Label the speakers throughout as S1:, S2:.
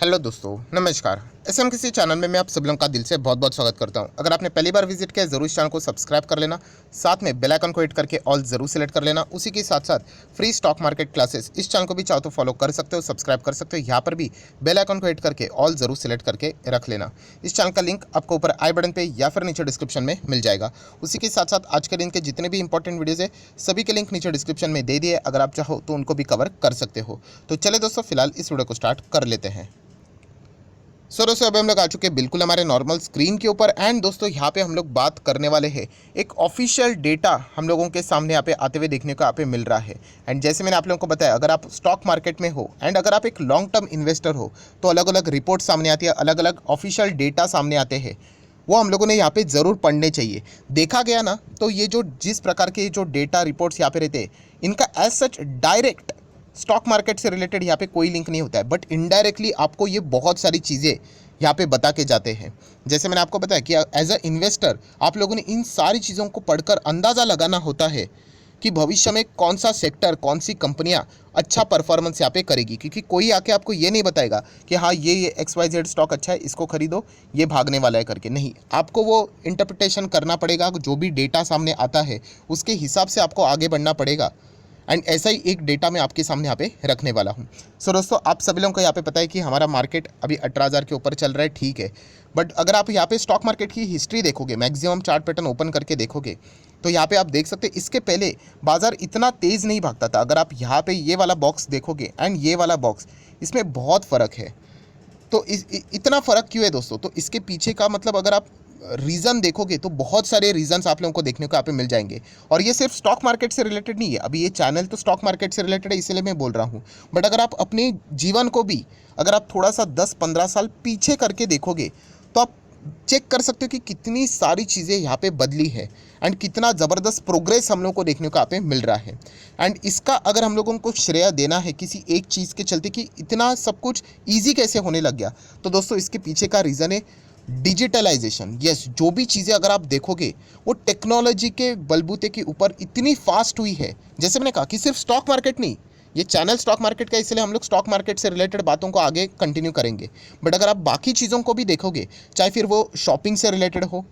S1: Hello दोस्तों, नमस्कार। SM किसी चैनल में मैं आप सभी लोगों का दिल से बहुत बहुत स्वागत करता हूं। अगर आपने पहली बार विजिट किया है ज़रूर इस चैनल को सब्सक्राइब कर लेना, साथ में बेल आइकन को हिट करके ऑल ज़रूर सेलेक्ट कर लेना। उसी के साथ साथ फ्री स्टॉक मार्केट क्लासेस इस चैनल को भी चाहो तो फॉलो कर सकते हो, सब्सक्राइब कर सकते हो। यहाँ पर भी बेल आइकन को हिट करके ऑल ज़रूर सेलेक्ट करके रख लेना। इस चैनल का लिंक आपको ऊपर आई बटन पर या फिर नीचे डिस्क्रिप्शन में मिल जाएगा। उसी के साथ साथ आज के दिन के जितने भी इंपॉर्टेंट वीडियोज़ है सभी के लिंक नीचे डिस्क्रिप्शन में दे दिए, अगर आप चाहो तो उनको भी कवर कर सकते हो। तो चले दोस्तों, फिलहाल इस वीडियो को स्टार्ट कर लेते हैं। दोस्तों अभी हम लोग आ चुके हैं बिल्कुल हमारे नॉर्मल स्क्रीन के ऊपर। एंड दोस्तों यहाँ पे हम लोग बात करने वाले हैं एक ऑफिशियल डेटा हम लोगों के सामने यहाँ पे आते हुए देखने को यहाँ पे मिल रहा है। एंड जैसे मैंने आप लोगों को बताया, अगर आप स्टॉक मार्केट में हो एंड अगर आप एक लॉन्ग टर्म इन्वेस्टर हो तो अलग अलग रिपोर्ट सामने आती है, अलग अलग ऑफिशियल डेटा सामने आते हैं, वो हम लोगों ने यहाँ पे ज़रूर पढ़ने चाहिए। देखा गया ना तो ये जो जिस प्रकार के जो डेटा रिपोर्ट्स यहाँ पे रहते हैं, इनका as such direct stock market से रिलेटेड यहाँ पे कोई लिंक नहीं होता है, बट इनडायरेक्टली आपको ये बहुत सारी चीज़ें यहाँ पे बता के जाते हैं। जैसे मैंने आपको बताया कि एज अ इन्वेस्टर आप लोगों ने इन सारी चीज़ों को पढ़कर अंदाज़ा लगाना होता है कि भविष्य में कौन सा सेक्टर, कौन सी कंपनियां अच्छा परफॉर्मेंस यहाँ पे करेगी। क्योंकि कोई आके आपको ये नहीं बताएगा कि हाँ ये XYZ स्टॉक अच्छा है, इसको खरीदो, ये भागने वाला है करके। नहीं, आपको वो इंटरप्रिटेशन करना पड़ेगा। जो भी डेटा सामने आता है उसके हिसाब से आपको आगे बढ़ना पड़ेगा। एंड ऐसा ही एक डेटा मैं आपके सामने यहाँ पे रखने वाला हूँ। सो दोस्तों, आप सभी लोगों को यहाँ पे पता है कि हमारा मार्केट अभी 18,000 के ऊपर चल रहा है, ठीक है। बट अगर आप यहाँ पे स्टॉक मार्केट की हिस्ट्री देखोगे, मैक्सिमम चार्ट पैटर्न ओपन करके देखोगे, तो यहाँ पे आप देख सकते हैं इसके पहले बाजार इतना तेज़ नहीं भागता था। अगर आप यहाँ पे ये वाला बॉक्स देखोगे एंड ये वाला बॉक्स, इसमें बहुत फ़र्क है। तो इतना फ़र्क क्यों है दोस्तों? तो इसके पीछे का मतलब अगर आप रीज़न देखोगे तो बहुत सारे रीजंस आप लोगों को देखने को यहाँ पे मिल जाएंगे। और ये सिर्फ स्टॉक मार्केट से रिलेटेड नहीं है। अभी ये चैनल तो स्टॉक मार्केट से रिलेटेड है, इसलिए मैं बोल रहा हूँ। बट अगर आप अपने जीवन को भी अगर आप थोड़ा सा 10-15 साल पीछे करके देखोगे तो आप चेक कर सकते हो कि कितनी सारी चीज़ें यहाँ पे बदली है एंड कितना ज़बरदस्त प्रोग्रेस हम लोग को देखने को यहाँ पे मिल रहा है। एंड इसका अगर हम लोगों को श्रेय देना है किसी एक चीज़ के चलते कि इतना सब कुछ ईजी कैसे होने लग गया, तो दोस्तों इसके पीछे का रीज़न है डिजिटलाइजेशन। यस, जो भी चीज़ें अगर आप देखोगे वो टेक्नोलॉजी के बलबूते के ऊपर इतनी फास्ट हुई है। जैसे मैंने कहा कि सिर्फ स्टॉक मार्केट नहीं, ये चैनल स्टॉक मार्केट का, इसलिए हम लोग स्टॉक मार्केट से रिलेटेड बातों को आगे कंटिन्यू करेंगे। बट अगर आप बाकी चीज़ों को भी देखोगे, चाहे फिर वो शॉपिंग से रिलेटेड हो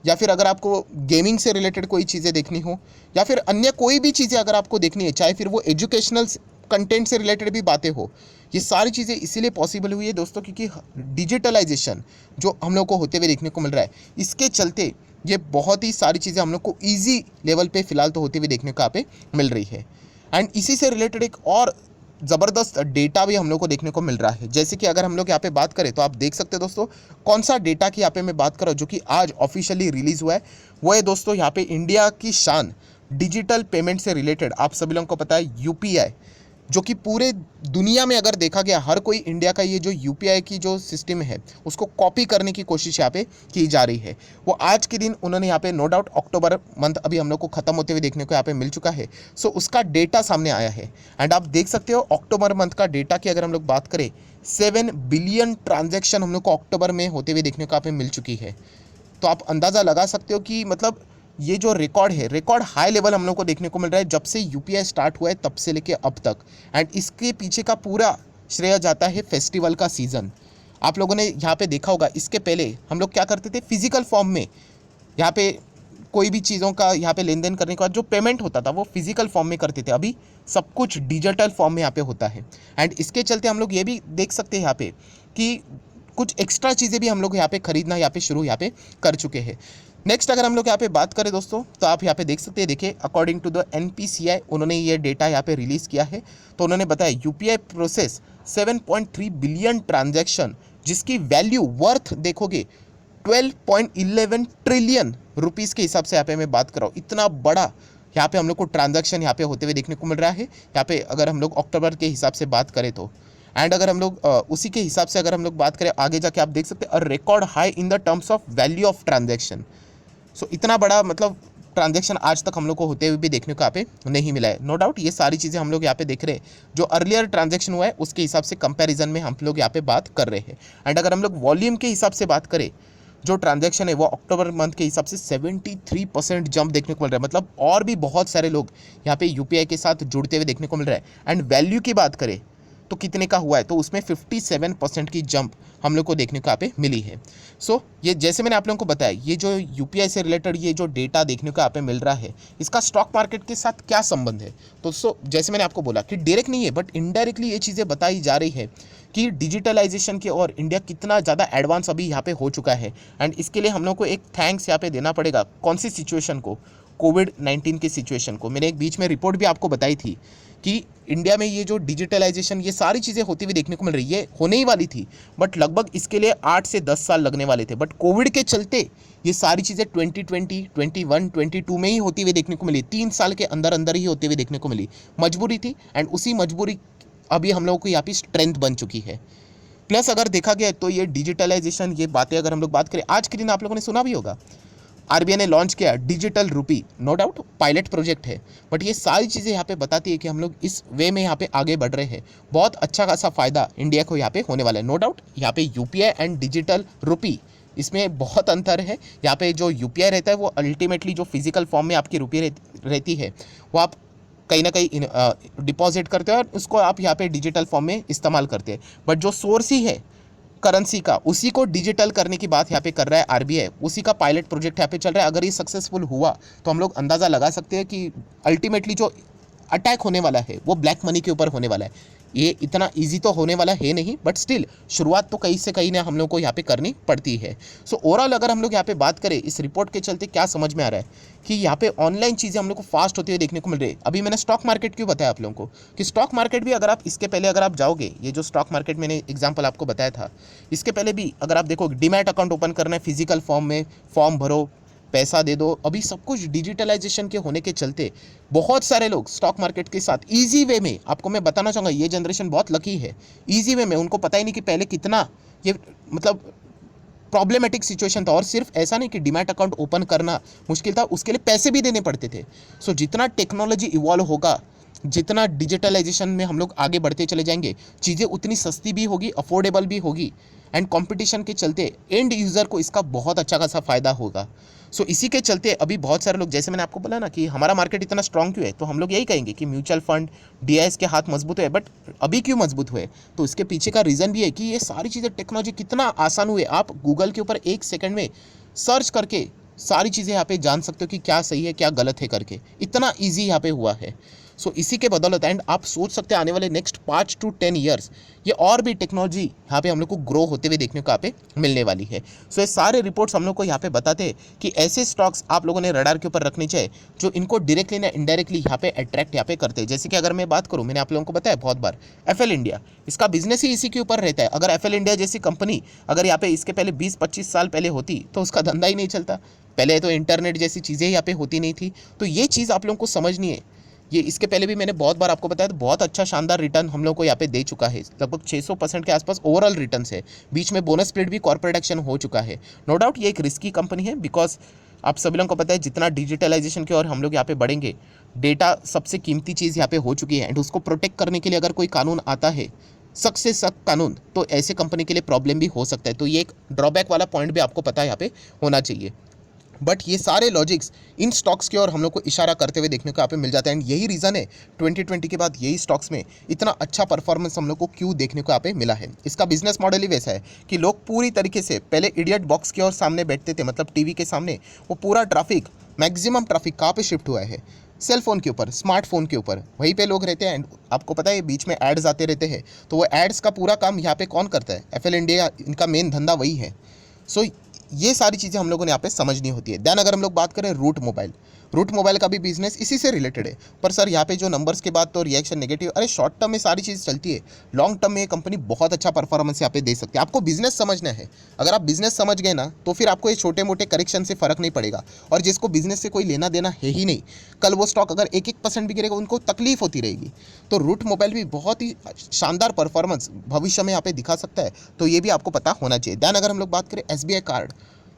S1: या फिर अगर आपको गेमिंग से रिलेटेड कोई चीज़ें देखनी हो या फिर अन्य कोई भी चीज़ें अगर आपको देखनी है, चाहे फिर वो एजुकेशनल कंटेंट से रिलेटेड भी बातें हो, ये सारी चीज़ें इसीलिए पॉसिबल हुई है दोस्तों क्योंकि डिजिटलाइजेशन जो हम लोग को होते हुए देखने को मिल रहा है, इसके चलते ये बहुत ही सारी चीज़ें हम लोग को ईजी लेवल पे फिलहाल तो होते हुए देखने को यहाँ पे मिल रही है। एंड इसी से रिलेटेड एक और ज़बरदस्त डेटा भी हम लोग को देखने को मिल रहा है। जैसे कि अगर हम लोग यहाँ पे बात करें तो आप देख सकते हैं दोस्तों, कौन सा डेटा की यहाँ पे मैं बात कर रहा हूँ जो कि आज ऑफिशियली रिलीज़ हुआ है, वो है दोस्तों यहाँ पे इंडिया की शान डिजिटल पेमेंट से रिलेटेड। आप सभी लोगों को पता है UPI, जो कि पूरे दुनिया में अगर देखा गया हर कोई इंडिया का ये जो UPI की जो सिस्टम है उसको कॉपी करने की कोशिश यहाँ पे की जा रही है। वो आज के दिन उन्होंने यहाँ पे नो डाउट अक्टूबर मंथ अभी हम लोग को ख़त्म होते हुए देखने को यहाँ पे मिल चुका है। सो उसका डेटा सामने आया है एंड आप देख सकते हो अक्टूबर मंथ का डेटा की अगर हम लोग बात करें, 7 बिलियन ट्रांजेक्शन हम लोग को अक्टूबर में होते हुए देखने को यहाँ पे मिल चुकी है। तो आप अंदाज़ा लगा सकते हो कि मतलब ये जो रिकॉर्ड है, रिकॉर्ड हाई लेवल हम लोग को देखने को मिल रहा है जब से UPI स्टार्ट हुआ है तब से लेके अब तक। एंड इसके पीछे का पूरा श्रेय जाता है फेस्टिवल का सीज़न। आप लोगों ने यहाँ पे देखा होगा, इसके पहले हम लोग क्या करते थे, फिजिकल फॉर्म में यहाँ पे कोई भी चीज़ों का यहाँ पे लेन देन करने के बाद जो पेमेंट होता था वो फिजिकल फॉर्म में करते थे। अभी सब कुछ डिजिटल फॉर्म में यहाँ पे होता है। एंड इसके चलते हम लोग ये भी देख सकते हैं यहाँ पे कि कुछ एक्स्ट्रा चीज़ें भी हम लोग यहाँ पे खरीदना यहाँ पे शुरू यहाँ पे कर चुके हैं। नेक्स्ट अगर हम लोग यहाँ पे बात करें दोस्तों, तो आप यहाँ पे देख सकते हैं, देखिए अकॉर्डिंग टू द NPCI उन्होंने ये डेटा यहाँ पे रिलीज़ किया है। तो उन्होंने बताया UPI प्रोसेस 7.3 बिलियन ट्रांजैक्शन, जिसकी वैल्यू वर्थ देखोगे 12.11 ट्रिलियन रुपीज़ के हिसाब से यहाँ पे मैं बात कर रहा हूँ। इतना बड़ा यहाँ पे हम लोग को ट्रांजैक्शन यहाँ पे होते हुए देखने को मिल रहा है। यहाँ पे अगर हम लोग अक्टूबर के हिसाब से बात करें तो, एंड अगर हम लोग उसी के हिसाब से अगर हम लोग बात करें आगे जाके, आप देख सकते हैं a record high in the terms of value of transaction. So इतना बड़ा मतलब ट्रांजैक्शन आज तक हम लोग को होते हुए भी देखने को यहाँ पे नहीं मिला है। नो डाउट ये सारी चीज़ें हम लोग यहाँ पे देख रहे हैं, जो अर्लियर ट्रांजैक्शन हुआ है उसके हिसाब से कंपैरिजन में हम लोग यहाँ पे बात कर रहे हैं। एंड अगर हम लोग वॉल्यूम के हिसाब से बात करें, जो ट्रांजैक्शन है वो अक्टूबर मंथ के हिसाब से 73% जंप देखने को मिल रहा है। मतलब और भी बहुत सारे लोग यहाँ पे UPI के साथ जुड़ते हुए देखने को मिल रहा है। एंड वैल्यू की बात करें तो कितने का हुआ है, तो उसमें 57% की जंप हम लोग को देखने को यहाँ पे मिली है। सो ये जैसे मैंने आप लोगों को बताया, ये जो यूपीआई से रिलेटेड ये जो डेटा देखने को यहाँ पे मिल रहा है, इसका स्टॉक मार्केट के साथ क्या संबंध है। तो जैसे मैंने आपको बोला कि डायरेक्ट नहीं है बट इनडायरेक्टली ये चीज़ें बताई जा रही है कि डिजिटलाइजेशन की और इंडिया कितना ज़्यादा एडवांस अभी यहाँ पे हो चुका है। एंड इसके लिए हम लोग को एक थैंक्स यहाँ पे देना पड़ेगा कौन सी सिचुएशन को, कोविड-19 की सिचुएशन को। मैंने एक बीच में रिपोर्ट भी आपको बताई थी कि इंडिया में ये जो डिजिटलाइजेशन ये सारी चीज़ें होती हुई देखने को मिल रही है, होने ही वाली थी बट लगभग इसके लिए 8 से 10 साल लगने वाले थे, बट कोविड के चलते ये सारी चीज़ें 2020, 21, 22 में ही होती हुई देखने को मिली, 3 साल के अंदर अंदर ही होती हुई देखने को मिली। मजबूरी थी एंड उसी मजबूरी अभी हम लोगों को यहाँ पे स्ट्रेंथ बन चुकी है। प्लस अगर देखा गया तो ये डिजिटलाइजेशन, ये बातें अगर हम लोग बात करें, आज के दिन आप लोगों ने सुना भी होगा आरबीआई ने लॉन्च किया digital rupee, no doubt pilot project है, बट ये सारी चीज़ें यहाँ पे बताती है कि हम लोग इस वे में यहाँ पे आगे बढ़ रहे हैं। बहुत अच्छा खासा फायदा इंडिया को यहाँ पे होने वाला है। नो डाउट यहाँ पे यूपीआई एंड डिजिटल रूपी इसमें बहुत अंतर है। यहाँ पे जो यूपीआई रहता है वो अल्टीमेटली जो फिजिकल फॉर्म में आपकी रुपये रहती है वो आप कहीं ना कहीं डिपॉजिट करते हो और उसको आप यहाँ पे डिजिटल फॉर्म में इस्तेमाल करते हैं, बट जो सोर्स ही है करेंसी का उसी को डिजिटल करने की बात यहाँ पे कर रहा है आरबीआई, उसी का पायलट प्रोजेक्ट यहाँ पे चल रहा है। अगर ये सक्सेसफुल हुआ तो हम लोग अंदाज़ा लगा सकते हैं कि अल्टीमेटली जो अटैक होने वाला है वो ब्लैक मनी के ऊपर होने वाला है। ये इतना इजी तो होने वाला है नहीं, बट स्टिल शुरुआत तो कहीं से कहीं ना हम लोग को यहाँ पे करनी पड़ती है। सो ओवरऑल अगर हम लोग यहाँ पे बात करें इस रिपोर्ट के चलते क्या समझ में आ रहा है कि यहाँ पे ऑनलाइन चीज़ें हम लोग को फास्ट होती हुई देखने को मिल रही है। अभी मैंने स्टॉक मार्केट क्यों बताया आप लोगों को कि स्टॉक मार्केट भी अगर आप इसके पहले अगर आप जाओगे, ये जो स्टॉक मार्केट मैंने एग्जाम्पल आपको बताया था, इसके पहले भी अगर आप देखोगे डीमैट अकाउंट ओपन करना है फिजिकल फॉर्म में, फॉर्म भरो, पैसा दे दो। अभी सब कुछ डिजिटलाइजेशन के होने के चलते बहुत सारे लोग स्टॉक मार्केट के साथ इजी वे में, आपको मैं बताना चाहूँगा ये जनरेशन बहुत लकी है, इजी वे में उनको पता ही नहीं कि पहले कितना ये मतलब प्रॉब्लमेटिक सिचुएशन था। और सिर्फ ऐसा नहीं कि डीमैट अकाउंट ओपन करना मुश्किल था, उसके लिए पैसे भी देने पड़ते थे। सो जितना टेक्नोलॉजी इवॉल्व होगा, जितना डिजिटलाइजेशन में हम लोग आगे बढ़ते चले जाएंगे, चीज़ें उतनी सस्ती भी होगी, अफोर्डेबल भी होगी एंड कंपटीशन के चलते एंड यूज़र को इसका बहुत अच्छा खासा फ़ायदा होगा। सो इसी के चलते अभी बहुत सारे लोग, जैसे मैंने आपको बोला ना कि हमारा मार्केट इतना स्ट्रॉन्ग क्यों है, तो हम लोग यही कहेंगे कि म्यूचुअल फंड डीआईएस के हाथ मजबूत हुए। बट अभी क्यों मजबूत हुए, तो इसके पीछे का रीज़न भी है कि ये सारी चीज़ें टेक्नोलॉजी कितना आसान हुए। आप गूगल के ऊपर 1 सेकंड में सर्च करके सारी चीज़ें यहाँ पे जान सकते हो कि क्या सही है क्या गलत है करके, इतना ईजी यहाँ पे हुआ है। सो इसी के बदौलत एंड आप सोच सकते हैं आने वाले नेक्स्ट 5 to 10 ईयर्स ये और भी टेक्नोलॉजी यहाँ पे हम लोग को ग्रो होते हुए देखने को यहाँ पे मिलने वाली है। सो ये सारे रिपोर्ट्स हम लोग को यहाँ पे बताते हैं कि ऐसे स्टॉक्स आप लोगों ने रडार के ऊपर रखने चाहिए जो इनको डायरेक्टली ना इनडायरेक्टली यहाँ पे अट्रैक्ट यहाँ पे करते हैं। जैसे कि अगर मैं बात करूँ, मैंने आप लोगों को बताया बहुत बार, एफएल इंडिया, इसका बिजनेस ही इसी के ऊपर रहता है। अगर एफएल इंडिया जैसी कंपनी अगर यहाँ पे इसके पहले 20-25 साल पहले होती तो उसका धंधा ही नहीं चलता। पहले तो इंटरनेट जैसी चीज़ें यहाँ पे होती नहीं थी। तो ये चीज़ आप लोगों को समझनी है। ये इसके पहले भी मैंने बहुत बार आपको बताया, तो बहुत अच्छा शानदार रिटर्न हम लोग को यहाँ पे दे चुका है, लगभग 600% के आसपास ओवरऑल रिटर्न है। बीच में बोनस स्प्लिट भी कॉर्पोरेट एक्शन हो चुका है। नो डाउट ये एक रिस्की कंपनी है, बिकॉज आप सभी लोगों को पता है जितना डिजिटलाइजेशन की ओर हम लोग यहाँ पे बढ़ेंगे, डेटा सबसे कीमती चीज़ यहाँ पे हो चुकी है एंड उसको प्रोटेक्ट करने के लिए अगर कोई कानून आता है, सख्त से सख्त कानून, तो ऐसे कंपनी के लिए प्रॉब्लम भी हो सकता है। तो ये एक ड्रॉबैक वाला पॉइंट भी आपको पता है यहाँ पे होना चाहिए। बट ये सारे लॉजिक्स इन स्टॉक्स की ओर हम लोग को इशारा करते हुए देखने को यहाँ पे मिल जाता है एंड यही रीज़न है 2020 के बाद यही स्टॉक्स में इतना अच्छा परफॉर्मेंस हम लोग को क्यों देखने को यहाँ पे मिला है। इसका बिजनेस मॉडल ही वैसा है कि लोग पूरी तरीके से पहले इडियट बॉक्स की ओर सामने बैठते थे, मतलब टीवी के सामने, वो पूरा ट्रैफिक, मैक्सिमम ट्रैफिक कहाँ पे शिफ्ट हुआ है, सेलफोन के ऊपर, स्मार्टफोन के ऊपर, वहीं पे लोग रहते हैं। एंड आपको पता है बीच में एड्स आते रहते हैं, तो वो एड्स का पूरा काम यहाँ पे कौन करता है, एफएल इंडिया, इनका मेन धंधा वही है। सो ये सारी चीज़ें हम लोगों ने यहाँ पे समझनी होती है। देन अगर हम लोग बात करें रूट मोबाइल का भी बिजनेस इसी से रिलेटेड है। पर सर यहाँ पे जो नंबर्स के बाद तो रिएक्शन नेगेटिव, अरे शॉर्ट टर्म में सारी चीज़ चलती है, लॉन्ग टर्म में ये कंपनी बहुत अच्छा परफॉर्मेंस यहाँ पे दे सकती है। आपको बिजनेस समझना है, अगर आप बिजनेस समझ गए ना तो फिर आपको ये छोटे मोटे करेक्शन से फ़र्क नहीं पड़ेगा। और जिसको बिजनेस से कोई लेना देना है ही नहीं, कल वो स्टॉक अगर 1% भी गिरेगा उनको तकलीफ होती रहेगी। तो रूट मोबाइल भी बहुत ही शानदार परफॉर्मेंस भविष्य में यहाँ पे दिखा सकता है, तो ये भी आपको पता होना चाहिए। दैन अगर हम लोग बात करें एसबीआई कार्ड,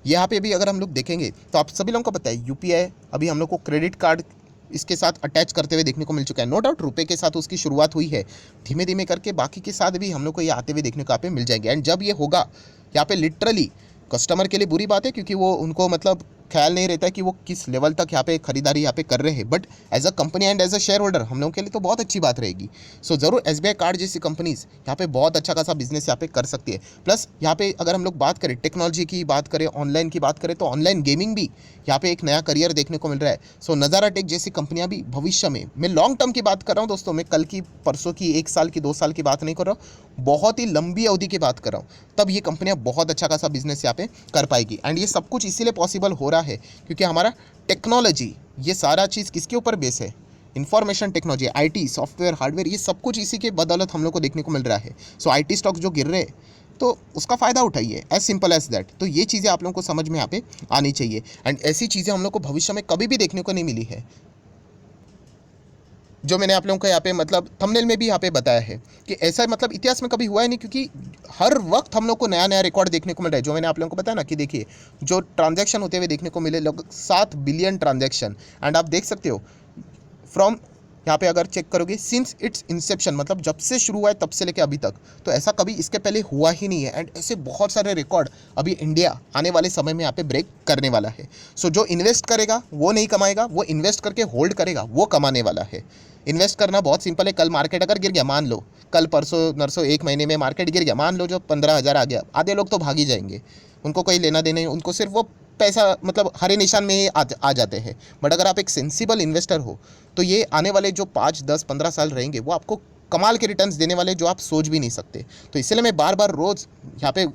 S1: यहाँ पे भी अगर हम लोग देखेंगे तो आप सभी लोगों को पता है यूपीआई अभी हम लोग को क्रेडिट कार्ड इसके साथ अटैच करते हुए देखने को मिल चुका है। नो डाउट रुपए के साथ उसकी शुरुआत हुई है, धीमे धीमे करके बाकी के साथ भी हम लोग को ये आते हुए देखने को यहाँ पे मिल जाएंगे। एंड जब ये होगा यहाँ पे लिटरली कस्टमर के लिए बुरी बात है, क्योंकि वो उनको मतलब ख्याल नहीं रहता है कि वो किस लेवल तक यहाँ पे खरीदारी यहाँ पे कर रहे हैं, but as a company and as a shareholder हम लोगों के लिए तो बहुत अच्छी बात रहेगी। सो ज़रूर SBI कार्ड जैसी कंपनीज़ यहाँ पे बहुत अच्छा खासा बिजनेस यहाँ पे कर सकती है। प्लस यहाँ पे अगर हम लोग बात करें टेक्नोलॉजी की, बात करें ऑनलाइन की, बात करें तो ऑनलाइन गेमिंग भी यहाँ पे एक नया करियर देखने को मिल रहा है। सो नज़ारा टेक जैसी कंपनियां भी भविष्य में, मैं लॉन्ग टर्म की बात कर रहा हूँ दोस्तों, मैं कल की परसों की 1 साल की 2 साल की बात नहीं कर रहा हूँ, बहुत ही लंबी अवधि की बात कर रहा हूँ, तब ये कंपनियां बहुत अच्छा खासा बिजनेस यहाँ पे कर पाएगी। एंड ये सब कुछ इसीलिए पॉसिबल हो रहा है क्योंकि हमारा टेक्नोलॉजी, ये सारा चीज़ किसके ऊपर बेस है, information technology, IT, software, hardware, ये सब कुछ इसी के बदौलत हम लोग को देखने को मिल रहा है। सो IT स्टॉक्स जो गिर रहे हैं तो उसका फ़ायदा उठाइए, एज सिंपल एज दैट। तो ये चीज़ें आप लोगों को समझ में यहाँ पे आनी चाहिए। एंड ऐसी चीज़ें हम लोग को भविष्य में कभी भी देखने को नहीं मिली है, जो मैंने आप लोगों को यहाँ पे मतलब थंबनेल में भी यहाँ पे बताया है कि ऐसा मतलब इतिहास में कभी हुआ ही नहीं, क्योंकि हर वक्त हम लोग को नया नया रिकॉर्ड देखने को मिल रहा है। जो मैंने आप लोगों को बताया ना कि देखिए जो ट्रांजैक्शन होते हुए देखने को मिले लगभग 7 बिलियन ट्रांजैक्शन। एंड आप देख सकते हो फ्रॉम यहाँ पे अगर चेक करोगे सिंस इट्स इंसेप्शन, मतलब जब से शुरू हुआ है तब से लेके अभी तक, तो ऐसा कभी इसके पहले हुआ ही नहीं है। एंड ऐसे बहुत सारे रिकॉर्ड अभी इंडिया आने वाले समय में यहाँ पे ब्रेक करने वाला है। सो जो इन्वेस्ट करेगा वो नहीं कमाएगा, वो इन्वेस्ट करके होल्ड करेगा वो कमाने वाला है। इन्वेस्ट करना बहुत सिंपल है। कल मार्केट अगर गिर गया, मान लो कल परसों नरसों 1 महीने में मार्केट गिर गया, मान लो जो 15,000 आ गया, आधे लोग तो भाग ही जाएंगे, उनको कोई लेना देना नहीं, उनको सिर्फ वो पैसा मतलब हरे निशान में ही आ जाते हैं। बट अगर आप एक सेंसिबल इन्वेस्टर हो तो ये आने वाले जो 5, 10, 15 साल रहेंगे वो आपको कमाल के रिटर्न्स देने वाले, जो आप सोच भी नहीं सकते। तो इसलिए मैं बार बार रोज़ यहाँ पे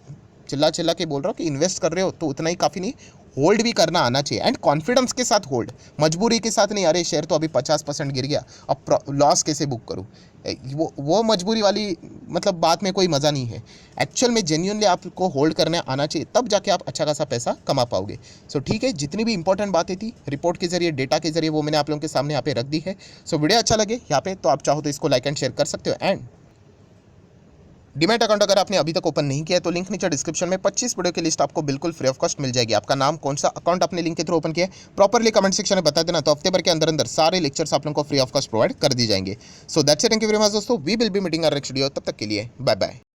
S1: चिल्ला चिल्ला के बोल रहा हूँ कि इन्वेस्ट कर रहे हो तो उतना ही काफ़ी नहीं, होल्ड भी करना आना चाहिए। एंड कॉन्फिडेंस के साथ होल्ड, मजबूरी के साथ नहीं, अरे शेयर तो अभी 50% गिर गया अब लॉस कैसे बुक करूँ, वो मजबूरी वाली मतलब बात में कोई मज़ा नहीं है। एक्चुअल में जेन्युइनली आपको होल्ड करने आना चाहिए, तब जाके आप अच्छा खासा पैसा कमा पाओगे। सो ठीक है, जितनी भी इंपॉर्टेंट बातें थी रिपोर्ट के जरिए, डेटा के जरिए, वो मैंने आप लोगों के सामने यहाँ पे रख दी है। सो वीडियो अच्छा लगे यहाँ पे तो आप चाहो तो इसको लाइक एंड शेयर कर सकते हो। एंड डीमैट अकाउंट अगर आपने अभी तक ओपन नहीं किया है तो लिंक नीचे डिस्क्रिप्शन में 25 वीडियो की लिस्ट आपको बिल्कुल फ्री ऑफ कॉस्ट मिल जाएगी। आपका नाम, कौन सा अकाउंट आपने लिंक के थ्रू ओपन किया है, प्रॉपरली कमेंट सेक्शन में बता देना, तो हफ्ते भर के अंदर अंदर सारे लेक्चर्स आप लोगों को फ्री ऑफ कॉस्ट प्रोवाइड कर दी जाएंगे। So that's it, thank you very much दोस्तों, we will be meeting our next video, तब तक के लिए बाय बाय।